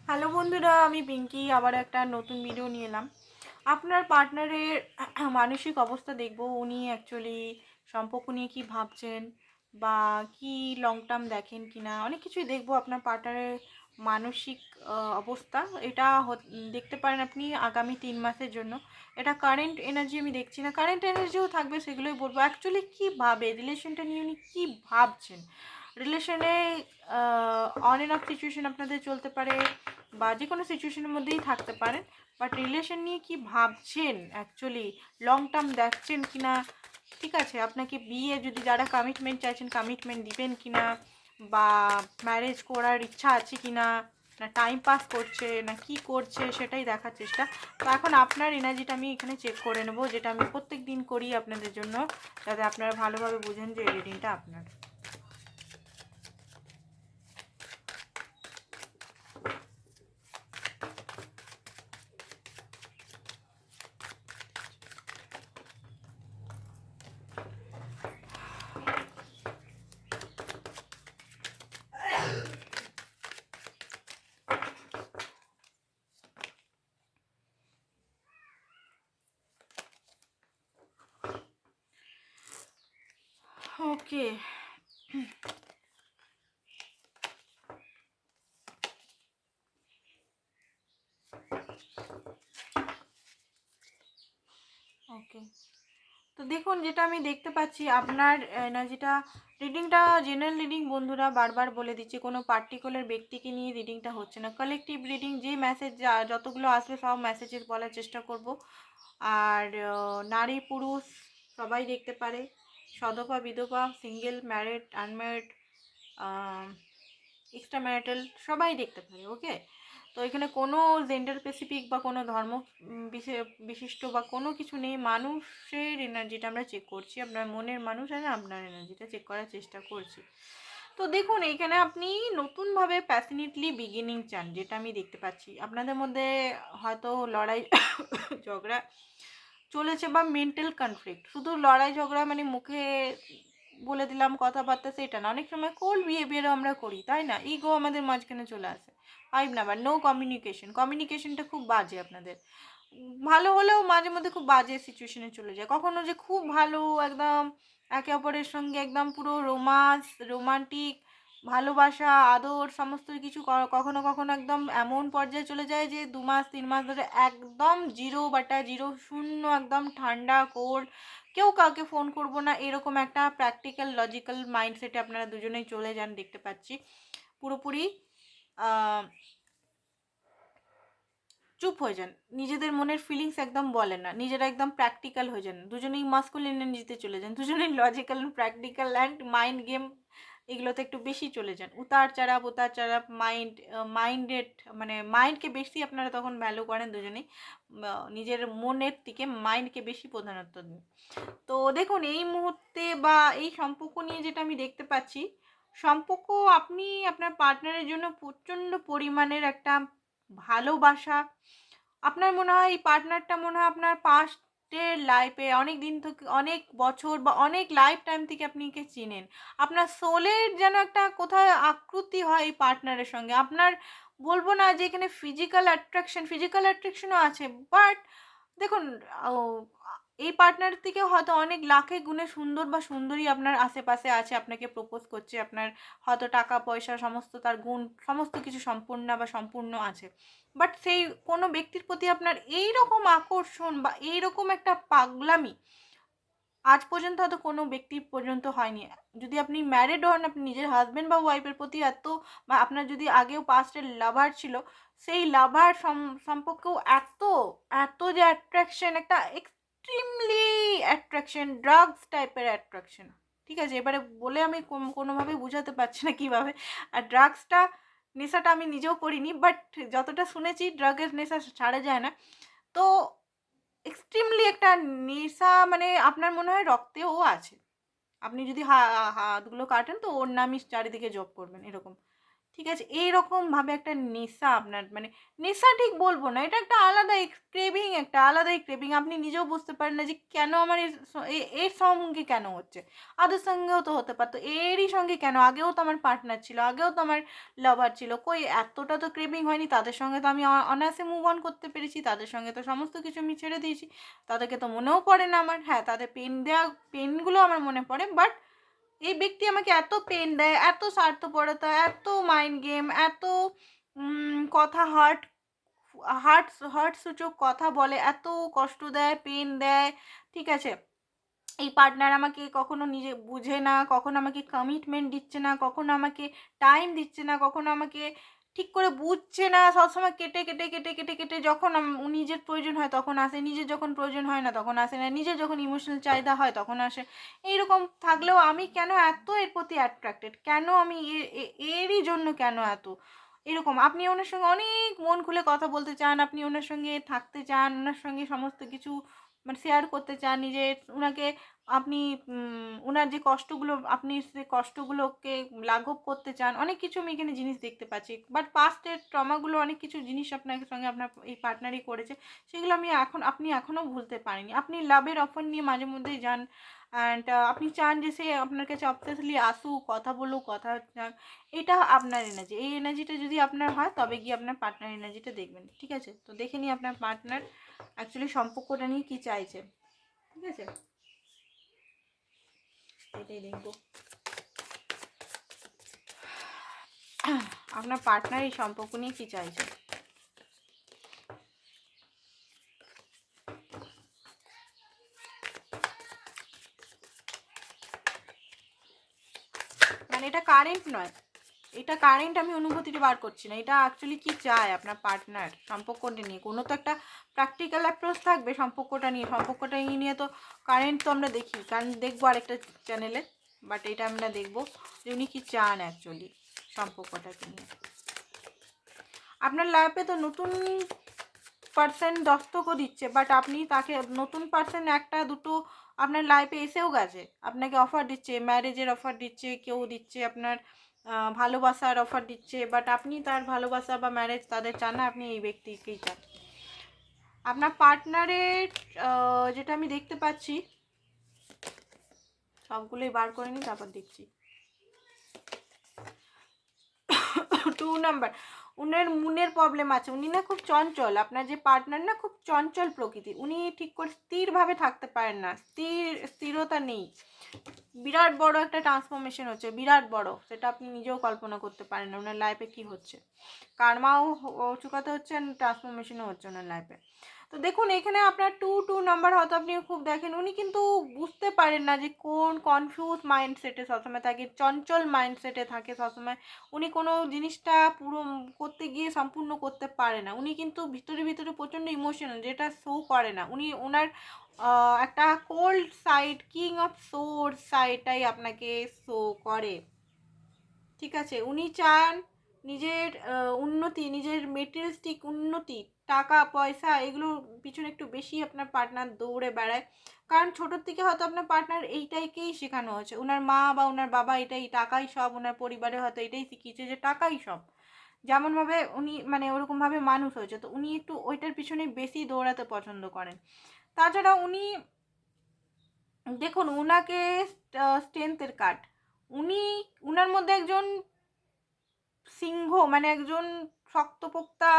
Hello বন্ধুরা, আমি পিঙ্কি আবার একটা নতুন ভিডিও নিয়ে এলাম। আপনার পার্টনারের মানসিক অবস্থা দেখব, উনি অ্যাকচুয়ালি সম্পর্ক নিয়ে কী ভাবছেন বা কি লং টার্ম দেখেন কি না, অনেক কিছুই দেখব আপনার পার্টনারের মানসিক অবস্থা। এটা দেখতে পারেন আপনি আগামী 3 মাসের জন্য। এটা কারেন্ট এনার্জি আমি দেখছি না, কারেন্ট এনার্জিও থাকবে, সেগুলোই বলবো। অ্যাকচুয়ালি কী ভাবে রিলেশনটা নিয়ে উনি কী ভাবছেন, রিলেশনে অন অ্যান্ড অফ সিচুয়েশন আপনাদের চলতে পারে বা যে কোনো সিচুয়েশনের মধ্যেই থাকতে পারেন, বাট রিলেশন নিয়ে কি ভাবছেন, অ্যাকচুয়ালি লং টার্ম দেখছেন কি না, ঠিক আছে, আপনাকে বিয়ে যদি যারা কমিটমেন্ট চাইছেন কমিটমেন্ট দিবেন কি না, বা ম্যারেজ করার ইচ্ছা আছে কি না, না টাইম পাস করছে না কি করছে, সেটাই দেখার চেষ্টা। তো এখন আপনার এনার্জিটা আমি এখানে চেক করে নেবো, যেটা আমি প্রত্যেক দিন করি আপনাদের জন্য, যাতে আপনারা ভালোভাবে বুঝেন যে এই রিডিংটা আপনার। ওকে, ওকে। তো দেখুন, যেটা আমি দেখতে পাচ্ছি আপনার এনার্জিটা, রিডিংটা জেনারেল রিডিং বন্ধুরা, বারবার বলে দিচ্ছি, কোনো পার্টিকুলার ব্যক্তিকে নিয়ে রিডিংটা হচ্ছে না, কালেকটিভ রিডিং। যে মেসেজ যতগুলো আসবে সব মেসেজের বলার চেষ্টা করব। আর নারী পুরুষ সবাই দেখতে পারে, সধবা বিধবা, single, married, unmarried, extra marital, সবাই দেখতে পারে। ওকে, তো এখানে কোনো জেন্ডার স্পেসিফিক বা কোনো ধর্ম বিশিষ্ট বা কোনো কিছু নেই। মানুষের এনার্জিটা আমরা চেক করছি, আপনার মনের মানুষ আর আপনার এনার্জিটা চেক করার চেষ্টা করছি। তো দেখুন, এইখানে আপনি নতুনভাবে প্যাশনেটলি বিগিনিং চান, যেটা আমি দেখতে পাচ্ছি। আপনাদের মধ্যে হয়তো লড়াই ঝগড়া চলেছে বা মেন্টাল কনফ্লিক্ট। শুধু লড়াই ঝগড়া মানে মুখে বলে দিলাম কথাবার্তা, সেটা না, অনেক সময় কোল্ড বিহেভিয়ারও আমরা করি, তাই না? ইগো আমাদের মাঝখানে চলে আসে। 5 নাম্বার, নো কমিউনিকেশন। কমিউনিকেশনটা খুব বাজে আপনাদের। ভালো হলেও মাঝে মধ্যে খুব বাজে সিচুয়েশনে চলে যায়। কখনো যে খুব ভালো, একদম একে অপরের সঙ্গে একদম পুরো রোমান্টিক ভালোবাসা, আদর সমস্ত কিছু, কখনো কখনো একদম এমন পর্যায়ে চলে যায় যে 2 মাস 3 মাস ধরে একদম 0/0, শূন্য, একদম ঠান্ডা কোল্ড, কেউ কাউকে ফোন করবো না, এরকম একটা প্র্যাকটিক্যাল লজিক্যাল মাইন্ডসেটে আপনারা দুজনেই চলে যান, দেখতে পাচ্ছি। পুরোপুরি চুপ হয়ে যান, নিজেদের মনের ফিলিংস একদম বলেন না, নিজেরা একদম প্র্যাকটিক্যাল হয়ে যান, দুজনেই মাস্কুলিন এনার্জিতে চলে যান, দুজনেই logical and practical and mind game এগুলোতে একটু বেশি চলে যান। উতার চাড়াপ মাইন্ডেড, মানে মাইন্ডকে বেশি আপনারা তখন ভ্যালু করেন দুজনেই, নিজের মনের থেকে মাইন্ডকে বেশি প্রধানত্ব দিন। তো দেখুন, এই মুহূর্তে বা এই সম্পর্ক নিয়ে যেটা আমি দেখতে পাচ্ছি, সম্পর্ক, আপনি আপনার পার্টনারের জন্য প্রচণ্ড পরিমাণের একটা ভালোবাসা, আপনার মনে হয় এই পার্টনারটা মনে হয় আপনার পাস্টের লাইফে অনেক দিন থেকে, অনেক বছর বা অনেক লাইফ টাইম থেকে আপনি কে চিনেন। আপনার সোলের যেন একটা কোথায় আকুতি হয় এই পার্টনারের সঙ্গে আপনার। বলবো না যে এখানে ফিজিক্যাল অ্যাট্রাকশনও আছে, বাট দেখুন, এই পার্টনার থেকে হয়তো অনেক লাখে গুণে সুন্দর বা সুন্দরী আপনার আশেপাশে আছে, আপনাকে প্রপোজ করছে, আপনার হয়তো টাকা পয়সা সমস্ত, তার গুণ সমস্ত কিছু সম্পূর্ণ বা সম্পূর্ণ আছে, বাট সেই কোনো ব্যক্তির প্রতি আপনার এই রকম আকর্ষণ বা এই রকম একটা পাগলামি আজ পর্যন্ত হয়তো কোনো ব্যক্তি পর্যন্ত হয়নি। যদি আপনি ম্যারিড হন, আপনি নিজের হাজব্যান্ড বা ওয়াইফের প্রতি এত, বা আপনার যদি আগেও পাস্টের লাভার ছিল, সেই লাভার সম্পর্কেও এত এত যে অ্যাট্রাকশন, একটা এক্সট্রিমলি অ্যাট্রাকশন, ড্রাগস টাইপের অ্যাট্রাকশন। ঠিক আছে, এবারে বলে আমি কোনোভাবেই বোঝাতে পারছি না কীভাবে। আর ড্রাগসটা, নেশাটা আমি নিজেও করিনি, বাট যতটা শুনেছি ড্রাগের নেশা ছাড়া যায় না। তো এক্সট্রিমলি একটা নেশা, মানে আপনার মনে হয় রক্তেও আছে। আপনি যদি হাতগুলো কাটেন তো ওর নামই চারিদিকে জপ করবেন, এরকম। ঠিক আছে? এইরকমভাবে একটা নেশা আপনার, মানে নেশা ঠিক বলবো না, এটা একটা আলাদাই ক্রেভিং, একটা আলাদাই ক্রেভিং। আপনি নিজেও বুঝতে পারেন না যে কেন আমার এর সঙ্গে কেন হচ্ছে? ওদের সঙ্গেও তো হতে পারতো। এরই সঙ্গে কেন? আগেও তো আমার পার্টনার ছিল, আগেও তো আমার লাভার ছিল। কই এতটা তো ক্রেভিং হয়নি। তাদের সঙ্গে তো আমি অনায়াসে মুভ অন করতে পেরেছি। তাদের সঙ্গে তো সমস্ত কিছু আমি ছেড়ে দিয়েছি। তাদেরকে তো মনেও পড়ে না আমার। হ্যাঁ, তাদের পেনগুলো আমার মনে পড়ে। বাট এই ব্যক্তি আমাকে এত পেন দেয়, এত স্বার্থপরতা, এত মাইন্ড গেম, এত কথা হার্ট হার্ট সূচক কথা বলে, এত কষ্ট দেয়, পেন দেয়। ঠিক আছে? এই পার্টনার আমাকে কখনো নিজে বুঝে না, কখনো আমাকে কমিটমেন্ট দিচ্ছে না, কখনো আমাকে টাইম দিচ্ছে না, কখনো আমাকে ঠিক করে বুঝছে না। সবসময় কেটে কেটে কেটে কেটে কেটে যখন নিজের প্রয়োজন হয় তখন আসে, নিজের যখন প্রয়োজন হয় না তখন আসে না, নিজের যখন ইমোশনাল চাহিদা হয় তখন আসে। এইরকম থাকলেও আমি কেন এত এর প্রতি অ্যাট্রাক্টেড? কেন আমি এরই জন্য কেন এত এরকম? আপনি ওনার সঙ্গে অনেক মন খুলে কথা বলতে চান, আপনি ওনার সঙ্গে থাকতে চান, ওনার সঙ্গে সমস্ত কিছু মানে শেয়ার করতে চান, নিজের ওনাকে আপনি ওনার যে কষ্টগুলো, আপনি সে কষ্টগুলোকে লাঘব করতে চান। অনেক কিছু আমি এখানে জিনিস দেখতে পাচ্ছি। বাট পাস্টের ট্রমাগুলো অনেক কিছু জিনিস আপনার সঙ্গে আপনার এই পার্টনারই করেছে। সেগুলো আপনি এখনও ভুলতে পারেননি। আপনি লাভের অফার নিয়ে মাঝে মধ্যেই যান, অ্যান্ড আপনি চান যে সে আপনার কাছে অবসেসলি আসুক, কথা বলুক, কথা যাক। এটা আপনার এনার্জি। এই এনার্জিটা যদি আপনার হয় তবে গিয়ে আপনার পার্টনার এনার্জিটা দেখবেন। ঠিক আছে? তো দেখে নিই আপনার পার্টনার অ্যাকচুয়ালি সম্পর্কটা নিয়ে কী চাইছে। ঠিক আছে? এটাই দেখবো আপনার পার্টনার এই সম্পর্ক নিয়ে কী চাইছে। মানে এটা কারেন্ট নয়, এটা কারেন্ট আমি অনুভূতিটা বার করছি না। এটা অ্যাকচুয়ালি কী চায় আপনার পার্টনার সম্পর্কটা নিয়ে। কোনো তো একটা প্র্যাকটিক্যাল অ্যাপ্রোচ থাকবে সম্পর্কটা নিয়ে। সম্পর্কটা নিয়ে তো কারেন্ট তো আমরা দেখি, কারণ দেখবো আরেকটা চ্যানেলে। বাট এটা আমরা দেখবো যে উনি কী চান অ্যাকচুয়ালি সম্পর্কটাকে নিয়ে। আপনার লাইফে তো নতুন পার্সেন্ট দস্তকও দিচ্ছে, বাট আপনি তাকে নতুন পার্সেন্ট একটা দুটো আপনার লাইফে এসেও গেছে, আপনাকে অফার দিচ্ছে, ম্যারেজের অফার দিচ্ছে, কেউ দিচ্ছে আপনার ভালোবাসার অফার দিচ্ছে। বাট আপনি তার ভালোবাসা বা ম্যারেজ তাদের চান না, আপনি এই ব্যক্তিকেই চান। আপনার পার্টনারের যেটা আমি দেখতে পাচ্ছি, সবগুলোই বার করে নিই তারপর দেখছি। 2 নাম্বার, উনার মনের প্রবলেম আছে। উনি না খুব চঞ্চল। আপনার যে পার্টনার না খুব চঞ্চল প্রকৃতির। উনি ঠিক করে স্থিরভাবে থাকতে পারেন না, স্থিরতা নেই। বিরাট বড় একটা ট্রান্সফরমেশন হচ্ছে, বিরাট বড়, সেটা আপনি নিজেও কল্পনা করতে পারেন না ওনার লাইফে কী হচ্ছে। কার্মাও চুকাতে হচ্ছে, ট্রান্সফরমেশনও হচ্ছে ওনার লাইফে। তো দেখুন এখানে আপনার 2 নাম্বার হয়তো আপনি খুব দেখেন, উনি কিন্তু বুঝতে পারেন না যে কোন কনফিউজ মাইন্ডসেটে সবসময় থাকে, চঞ্চল মাইন্ডসেটে থাকে সবসময়। উনি কোনো জিনিসটা পুরো করতে গিয়ে সম্পূর্ণ করতে পারে না। উনি কিন্তু ভিতরে ভিতরে প্রচণ্ড ইমোশনাল, যেটা শো করে না। উনি ওনার একটা cold side, king of source সাইডটাই আপনাকে শো করে। ঠিক আছে? উনি চান নিজের উন্নতি, নিজের মেটেরিয়ালিস্টিক উন্নতি, টাকা পয়সা এগুলোর পিছনে একটু বেশি আপনার পার্টনার দৌড়ে বেড়ায়। কারণ ছোটোর থেকে হয়তো আপনার পার্টনার এইটাকেই শেখানো হয়েছে। ওনার মা বা ওনার বাবা এটাই, টাকাই সব। ওনার পরিবারে হয়তো এটাই শিখিয়েছে যে টাকাই সব। যেমনভাবে উনি মানে ওরকমভাবে মানুষ হয়েছে, তো উনি একটু ওইটার পিছনে বেশি দৌড়াতে পছন্দ করেন। তাছাড়া উনি দেখুন উনাকে স্ট্রেংথের কার্ড, উনি উনার মধ্যে একজন সিংহ, মানে একজন শক্তপোক্তা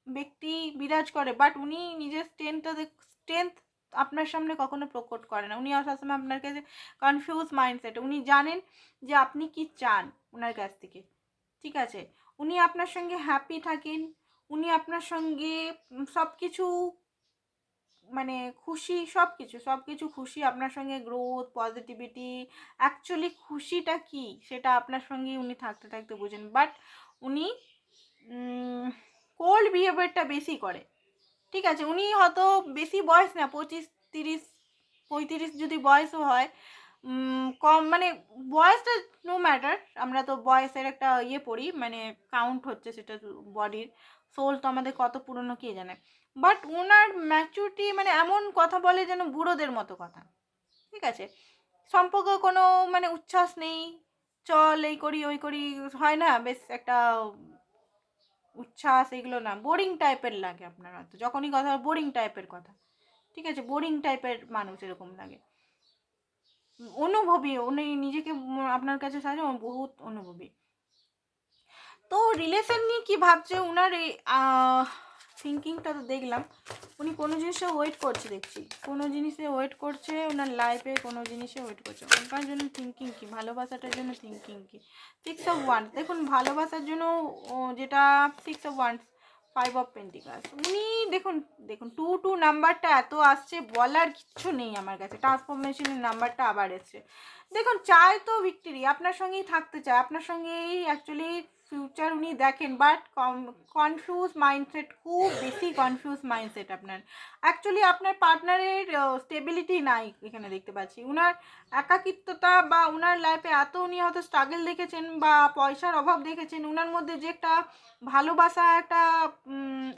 ব্যক্তি বিরাজ করে। বাট উনি নিজের স্ট্রেংথ আপনার সামনে কখনো প্রকট করে না। উনি সবসময় আপনার কাছে কনফিউজ মাইন্ডসেট। উনি জানেন যে আপনি কি চান ওনার কাছ থেকে। ঠিক আছে? উনি আপনার সঙ্গে হ্যাপি থাকেন, উনি আপনার সঙ্গে সব কিছু মানে খুশি, সব কিছু খুশি আপনার সঙ্গে, গ্রোথ, পজিটিভিটি। অ্যাকচুয়ালি খুশিটা কি সেটা আপনার সঙ্গেই উনি থাকতে থাকতে বোঝেন। বাট উনি কোল্ড বিহেভিয়ারটা বেশি করে। ঠিক আছে? উনি হয়তো বেশি বয়স না, 25, 30, 35 যদি বয়সও হয়, কম মানে বয়সটা নো ম্যাটার। আমরা তো বয়সের একটা পড়ি, মানে কাউন্ট হচ্ছে সেটা বডির। সোল তো আমাদের কত পুরনো কে জানে। বাট ওনার ম্যাচুরিটি মানে এমন কথা বলে যেন বুড়োদের মতো কথা। ঠিক আছে? সম্পর্কে কোনো মানে উচ্ছ্বাস নেই, চল এই করি ওই করি, হয় না বেশ একটা উচ্ছ্বাস, এগুলো না, বোরিং টাইপের লাগে আপনার, হয়তো যখনই কথা বোরিং টাইপের কথা, ঠিক আছে, বোরিং টাইপের মানুষ এরকম লাগে। অনুভবী, উনি নিজেকে আপনার কাছে সাজে বহুত অনুভবী। তো রিলেশন নিয়ে কি ভাবছে উনার এই থিঙ্কিংটা তো দেখলাম, উনি কোনো জিনিসে ওয়েট করছে, দেখছি কোনো জিনিসে ওয়েট করছে, ওনার লাইফে কোনো জিনিসে ওয়েট করছে। ওনার জন্য থিঙ্কিং কি, ভালোবাসাটার জন্য থিঙ্কিং কি, 6 of Wands। দেখুন ভালোবাসার জন্য যেটা 6 of Wands, 5 of Pentacles। উনি দেখুন দেখুন 2 নাম্বারটা এত আসছে, বলার কিচ্ছু নেই আমার কাছে। ট্রান্সফরমেশনের নাম্বারটা আবার এসছে। দেখুন চায় তো ভিক্টরি, আপনার সঙ্গেই থাকতে চায়, আপনার সঙ্গেই অ্যাকচুয়ালি ফিউচার উনি দেখেন, বাট কনফিউজ মাইন্ডসেট, খুব বেশি কনফিউজ মাইন্ডসেট আপনার। অ্যাকচুয়ালি আপনার পার্টনারের স্টেবিলিটি নাই এখানে দেখতে পাচ্ছি। উনার একাকিত্বতা বা উনার লাইফে এত উনি হয়তো স্ট্রাগল দেখেছেন বা পয়সার অভাব দেখেছেন, উনার মধ্যে যে একটা ভালোবাসা, একটা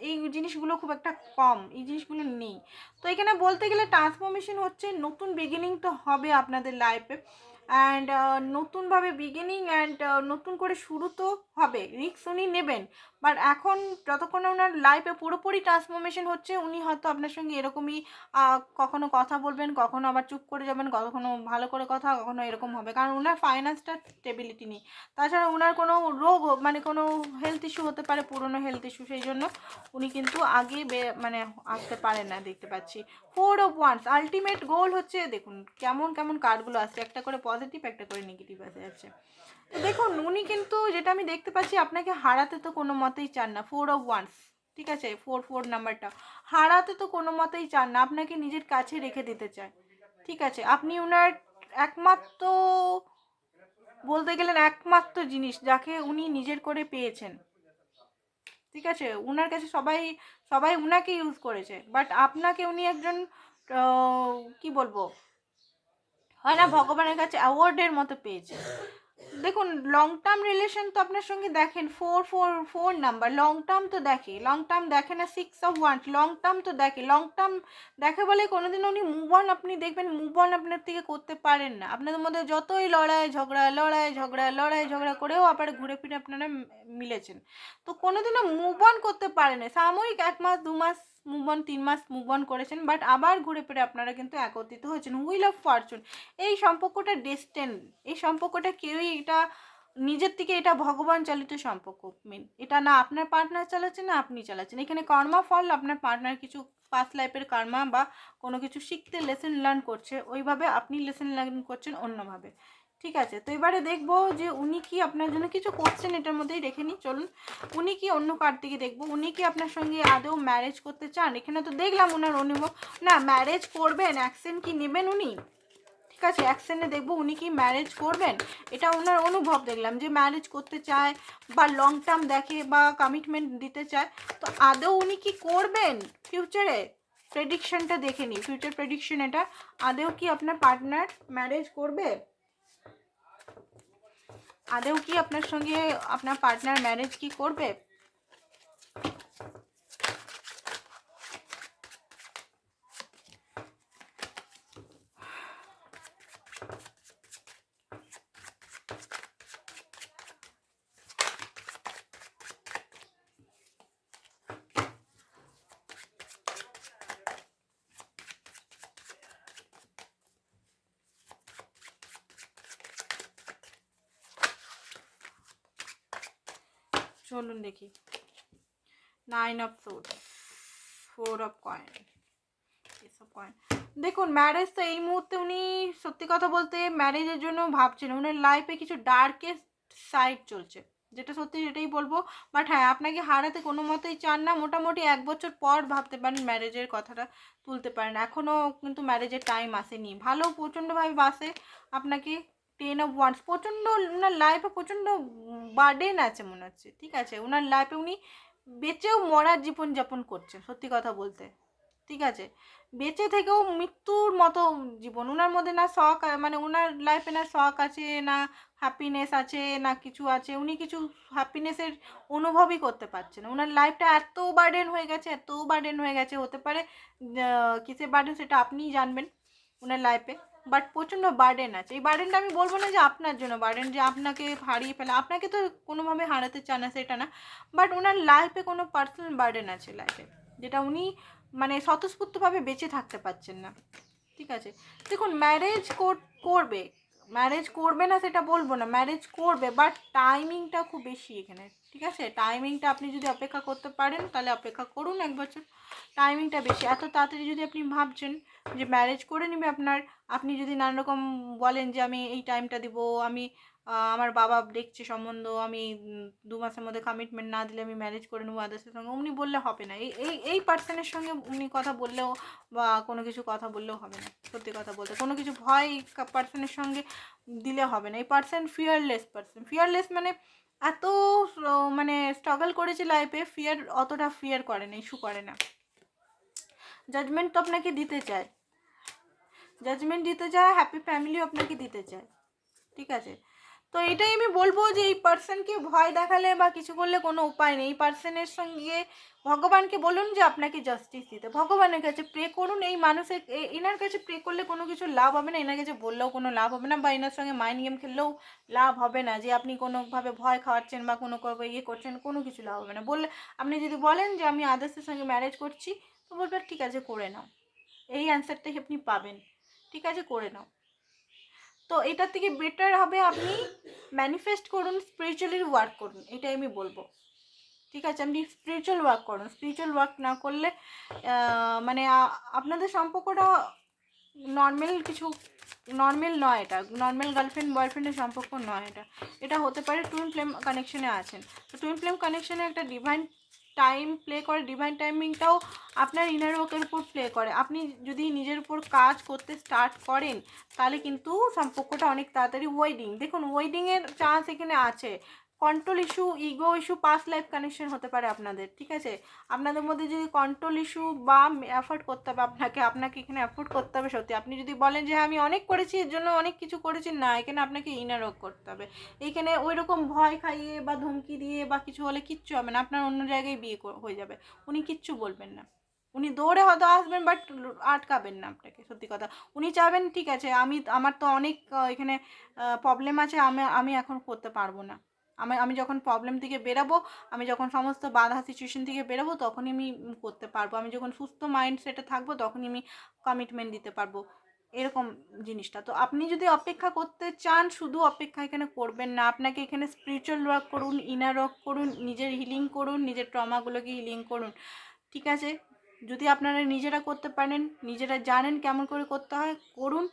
এই জিনিসগুলো খুব একটা কম, এই জিনিসগুলো নেই। তো এখানে বলতে গেলে ট্রান্সফরমেশন হচ্ছে, নতুন বিগিনিং তো হবে আপনাদের লাইফে, অ্যান্ড নতুনভাবে বিগিনিং অ্যান্ড নতুন করে শুরু তো হবে, রিস্ক উনি নেবেন। বাট এখন যতক্ষণ ওনার লাইফে পুরোপুরি ট্রান্সফরমেশন হচ্ছে, উনি হয়তো আপনার সঙ্গে এরকমই কখনো কথা বলবেন, কখনো আবার চুপ করে যাবেন, কখনো ভালো করে কথা, কখনো এরকম হবে, কারণ ওনার ফাইন্যান্সটা স্টেবিলিটি নেই। তাছাড়া ওনার কোনো রোগ মানে কোনো হেলথ ইস্যু হতে পারে, পুরনো হেলথ ইস্যু, সেই জন্য উনি কিন্তু আগে মানে আসতে পারেন না দেখতে পাচ্ছি। 4 of Wands আলটিমেট গোল হচ্ছে, দেখুন কেমন কেমন কার্ডগুলো আসছে, একটা করে পজিটিভ একটা করে নেগেটিভ আসে যাচ্ছে। তো দেখুন উনি কিন্তু যেটা আমি দেখতে পাচ্ছি, আপনাকে হারাতে তো কোনো মতেই চান না। 4 of Wands, ঠিক আছে, 4 নাম্বারটা, হারাতে তো কোনো মতেই চান না, আপনাকে নিজের কাছে রেখে দিতে চায়, ঠিক আছে। আপনি ওনার একমাত্র, বলতে গেলেন একমাত্র জিনিস যাকে উনি নিজের করে পেয়েছেন, ঠিক আছে। উনার কাছে সবাই সবাই উনাকে ইউজ করেছে, বাট আপনাকে উনি একজন কি বলবো, হয় না, ভগবানের কাছে অ্যাওয়ার্ডের মতো পেয়েছে। দেখুন লং টার্ম রিলেশন তো আপনার সঙ্গে দেখেন, 4 নাম্বার, লং টার্ম তো দেখে, লং টার্ম দেখে না 6 of Wands, লং টার্ম তো দেখে, লং টার্ম দেখে বলে কোনোদিন উনি মুভ অন, আপনি দেখবেন মুভ অন আপনার থেকে করতে পারেন না। আপনাদের মধ্যে যতই লড়াই ঝগড়া করেও আবার ঘুরে ফিরে আপনারা মিলেছেন, তো কোনোদিনও মুভ অন করতে পারেন না। সাময়িক 1 মাস 2 মাস মুভ অন, 3 মাস মুভ অন করেছেন, বাট আবার ঘুরে ফিরে আপনারা কিন্তু একত্রিত হয়েছেন। হুইল অফ ফরচুন, এই সম্পর্কটা ডেস্টিন, এই সম্পর্কটা কেউই এটা নিজের থেকে, এটা ভগবান চালিত সম্পর্ক মেন, এটা না আপনার পার্টনার চালাচ্ছে না আপনি চালাচ্ছেন। এখানে কর্মা ফল, আপনার পার্টনার কিছু পাস্ট লাইফের কর্মা বা কোনো কিছু শিখতে, লেসন লার্ন করছে, ওইভাবে আপনি লেসন লার্ন করছেন অন্যভাবে, ঠিক আছে। তো এবারে দেখবো যে উনি কি আপনার জন্য কিছু করছেন, এটার মধ্যেই রেখে নিই চলুন। উনি কি, অন্য কার্ড থেকে দেখবো, উনি কি আপনার সঙ্গে আদৌ ম্যারেজ করতে চান। এখানে তো দেখলাম ওনার অনুভব, না ম্যারেজ করবেন, অ্যাকশন কি নেবেন উনি, ঠিক আছে। অ্যাকশনে দেখবো উনি কি ম্যারেজ করবেন, এটা ওনার অনুভব দেখলাম যে ম্যারেজ করতে চায় বা লং টার্ম দেখে বা কমিটমেন্ট দিতে চায়। তো আদৌ উনি কি করবেন ফিউচারে, প্রেডিকশনটা দেখে নিই, ফিউচার প্রেডিকশন এটা, আদৌ কি আপনার পার্টনার ম্যারেজ করবে, আদৌ কি আপনার সঙ্গে আপনার পার্টনার ম্যারেজ কি করবে। চলুন দেখি, 9 of Swords, 4 of Coin, এসব কয়েন। দেখুন ম্যারেজ তো এই মুহূর্তে উনি সত্যি কথা বলতে ম্যারেজের জন্য ভাবছেন, ওনার লাইফে কিছু ডার্কেস্ট সাইড চলছে, যেটা সত্যি সেটাই বলবো। বাট হ্যাঁ, আপনাকে হারাতে কোনো মতেই চান না, মোটামুটি 1 বছর পর ভাবতে পারেন ম্যারেজের কথাটা তুলতে পারেন, এখনও কিন্তু ম্যারেজের টাইম আসেনি। ভালো প্রচণ্ডভাবে বাসে আপনাকে, 10 of Wands, প্রচণ্ড ওনার লাইফে প্রচণ্ড বার্ডেন আছে মনে হচ্ছে, ঠিক আছে। ওনার লাইফে উনি বেঁচেও মরার জীবনযাপন করছেন সত্যি কথা বলতে, ঠিক আছে। বেঁচে থেকেও মৃত্যুর মতো জীবন, ওনার মধ্যে না শখ, মানে ওনার লাইফে না শখ আছে, না হ্যাপিনেস আছে, না কিছু আছে, উনি কিছু হ্যাপিনেসের অনুভবই করতে পারছেন না। ওনার লাইফটা এত বার্ডেন হয়ে গেছে, হতে পারে কিসের বার্ডেন সেটা আপনিই জানবেন ওনার লাইফে। বাট প্রচণ্ড বার্ডেন আছে। এই বার্ডেনটা আমি বলবো না যে আপনার জন্য বার্ডেন, যে আপনাকে হারিয়ে ফেলে, আপনাকে তো কোনোভাবে হারাতে চান না সেটা না, বাট ওনার লাইফে কোনো পার্সোনাল বার্ডেন আছে লাইফে, যেটা উনি মানে স্বতঃস্ফূর্তভাবে বেঁচে থাকতে পারছেন না। ঠিক আছে, দেখুন ম্যারেজ করবে, ম্যারেজ করবে না সেটা বলবো না, ম্যারেজ করবে, বাট টাইমিংটা খুব বেশি এখানে। ঠিক আছে, টাইমিংটা আপনি যদি অপেক্ষা করতে পারেন তাহলে অপেক্ষা করুন 1 বছর, টাইমিংটা বেশি। এত তাড়াতাড়ি যদি আপনি ভাবছেন যে ম্যারেজ করে নেবে আপনার, আপনি যদি নানা রকম বলেন যে আমি এই টাইমটা দিব, আমি আমার বাবা দেখছে সম্বন্ধ, আমি 2 মাসের মধ্যে কমিটমেন্ট না দিলে আমি ম্যারেজ করে নেবো আদার্সের সঙ্গে, উনি বললে হবে না। এই এই এই পার্সনের সঙ্গে উনি কথা বললেও বা কোনো কিছু কথা বললেও হবে না। সত্যি কথা বলতে কোনো কিছু ভয় পার্সনের সঙ্গে দিলে হবে না। এই পার্সন ফিয়ারলেস মানে এত মানে স্ট্রাগল করেছে লাইফে, অতটা ফিয়ার করে না, ইস্যু করে না। জাজমেন্ট তো আপনাকে দিতে চায়, হ্যাপি ফ্যামিলিও আপনাকে দিতে চায়। ঠিক আছে, তো এটাই আমি বলবো যে এই পার্সনকে ভয় দেখালে বা কিছু করলে কোনো উপায় নেই। এই পার্সনের সঙ্গে ভগবানকে বলুন যে আপনাকে জাস্টিস দিতে, ভগবানের কাছে প্রে করুন। এই মানুষের এনার কাছে প্রে করলে কোনো কিছু লাভ হবে না, এনার কাছে বললেও কোনো লাভ হবে না, বা এনার সঙ্গে মাইন্ড গেম খেললেও লাভ হবে না, যে আপনি কোনোভাবে ভয় খাওয়াচ্ছেন বা কোনো ইয়ে করছেন, কোনো কিছু লাভ হবে না। বললে আপনি যদি বলেন যে আমি আদার্সের সঙ্গে ম্যারেজ করছি, তো বলবে ঠিক আছে করে নাও, এই অ্যান্সারটাই আপনি পাবেন, ঠিক আছে করে নাও। তো এটার থেকে বেটার হবে আপনি ম্যানিফেস্ট করুন, স্পিরিচুয়ালি ওয়ার্ক করুন, এটাই আমি বলবো। ঠিক আছে, আপনি স্পিরিচুয়াল ওয়ার্ক করুন, স্পিরিচুয়াল ওয়ার্ক না করলে মানে আপনাদের সম্পর্কটা নর্মাল নয়, এটা নর্মাল গার্লফ্রেন্ড বয়ফ্রেন্ডের সম্পর্ক নয়, এটা হতে পারে টুইন ফ্লেম কানেকশনে আছেন। তো টুইন ফ্লেম কানেকশনে একটা ডিভাইন টাইম প্লে করে, ডিভাইন টাইমিংটাও আপনার ইনার ওয়ার্কের উপর প্লে করে। আপনি যদি নিজের উপর কাজ করতে স্টার্ট করেন তাহলে কিন্তু সম্পর্কটা অনেক তাড়াতাড়ি দেখুন ওয়েডিংয়ের চান্স এখানে আছে। Control issue, ego issue, past life connection হতে পারে আপনাদের। ঠিক আছে, আপনাদের মধ্যে যদি কন্ট্রোল ইস্যু বা এফোর্ট করতে হবে আপনাকে এখানে এফোর্ট করতে হবে সত্যি। আপনি যদি বলেন যে আমি অনেক করেছি, এর জন্য অনেক কিছু করেছি, না, এখানে আপনাকে ইনার ওয়ার্ক করতে হবে। এইখানে ওই রকম ভয় খাইয়ে বা ধমকি দিয়ে বা কিছু হলে কিচ্ছু হবে না, আপনার অন্য জায়গায় বিয়ে হয়ে যাবে, উনি কিচ্ছু বলবেন না। উনি দৌড়ে হয়তো আসবেন, বাট আটকাবেন না আপনাকে, সত্যি কথা। উনি চাইবেন ঠিক আছে আমার তো অনেক এখানে প্রবলেম আছে, আমি এখন করতে পারবো না, আমি যখন প্রবলেম থেকে বেরাবো, আমি যখন সমস্ত বাধা সিচুয়েশন থেকে বেরোবো তখনই আমি করতে পারবো, আমি যখন সুস্থ মাইন্ডসেটে থাকবো তখনই আমি কমিটমেন্ট দিতে পারবো, এরকম জিনিসটা। তো আপনি যদি অপেক্ষা করতে চান, শুধু অপেক্ষা এখানে করবেন না, আপনাকে এখানে স্পিরিচুয়াল ওয়ার্ক করুন, ইনার ওয়ার্ক করুন, নিজের হিলিং করুন, নিজের ট্রমাগুলোকে হিলিং করুন। ঠিক আছে, যদি আপনারা নিজেরা করতে পারেন, নিজেরা জানেন কেমন করে করতে হয়, করুন।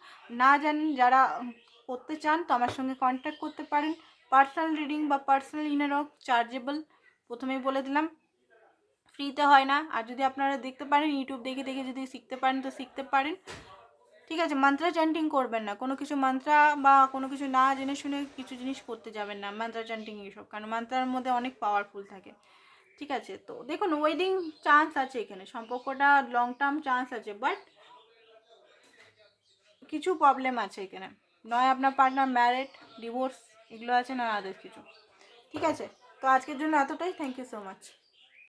না জানেন, যারা করতে চান তো আমার সঙ্গে কন্ট্যাক্ট করতে পারেন। পার্সোনাল রিডিং বা পার্সোনাল ইনার ওয়ার্ক চার্জেবল, প্রথমেই বলে দিলাম, ফ্রিতে হয় না। আর যদি আপনারা দেখতে পারেন, ইউটিউব দেখে দেখে যদি শিখতে পারেন তো শিখতে পারেন। ঠিক আছে, মান্ত্রা চ্যান্টিং করবেন না, কোনো কিছু মান্ত্রা বা কোনো কিছু না জেনে শুনে কিছু জিনিস করতে যাবেন না, মান্ত্রা চ্যান্টিং এসব, কারণ মান্ত্রার মধ্যে অনেক পাওয়ারফুল থাকে। ঠিক আছে, তো দেখুন ওয়েডিং চান্স আছে এখানে, সম্পর্কটা লং টার্ম চান্স আছে, বাট কিছু প্রবলেম আছে এখানে, নয় আপনার পার্টনার ম্যারেড, ডিভোর্স, এগুলো আছে, না আদার্স কিছু। ঠিক আছে, তো আজকের জন্য এতটাই। Thank you so much.